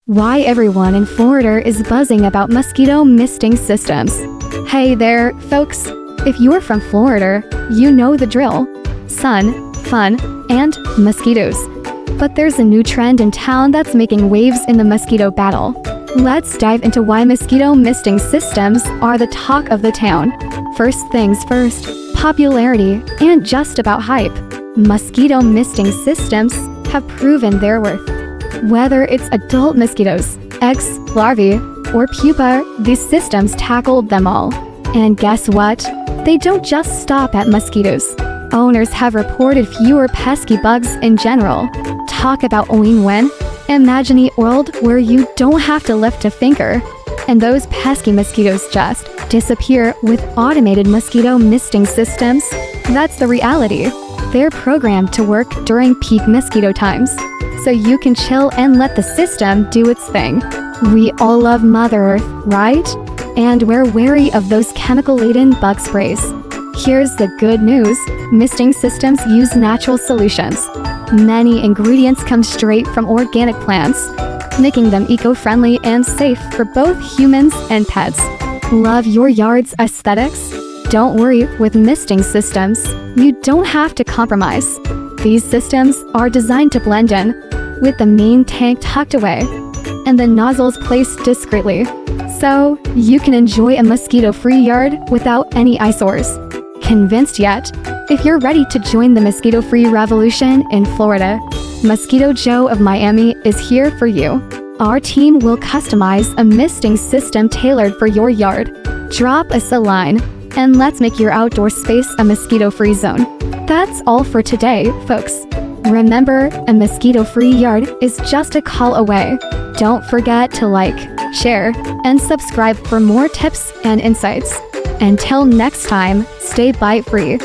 Why everyone in Florida is buzzing about mosquito misting systems. Hey there, folks. If you're from Florida, you know the drill. Sun, fun, and mosquitoes. But there's a new trend in town that's making waves in the mosquito battle. Let's dive into why mosquito misting systems are the talk of the town. First things first, popularity and just about hype. Mosquito misting systems have proven their worth. Whether it's adult mosquitoes, eggs, larvae, or pupa, these systems tackled them all. And guess what? They don't just stop at mosquitoes. Owners have reported fewer pesky bugs in general. Talk about a win-win. Imagine a world where you don't have to lift a finger, and those pesky mosquitoes just disappear with automated mosquito misting systems. That's the reality. They're programmed to work during peak mosquito times, so you can chill and let the system do its thing. We all love Mother Earth, right? And we're wary of those chemical-laden bug sprays. Here's the good news. Misting systems use natural solutions. Many ingredients come straight from organic plants, making them eco-friendly and safe for both humans and pets. Love your yard's aesthetics? Don't worry, with misting systems, you don't have to compromise. These systems are designed to blend in, with the main tank tucked away, and the nozzles placed discreetly, so you can enjoy a mosquito-free yard without any eyesores. Convinced yet? If you're ready to join the mosquito-free revolution in Florida, Mosquito Joe of Miami is here for you. Our team will customize a misting system tailored for your yard. Drop us a line, and let's make your outdoor space a mosquito-free zone. That's all for today, folks. Remember, a mosquito-free yard is just a call away. Don't forget to like, share, and subscribe for more tips and insights. Until next time, stay bite-free.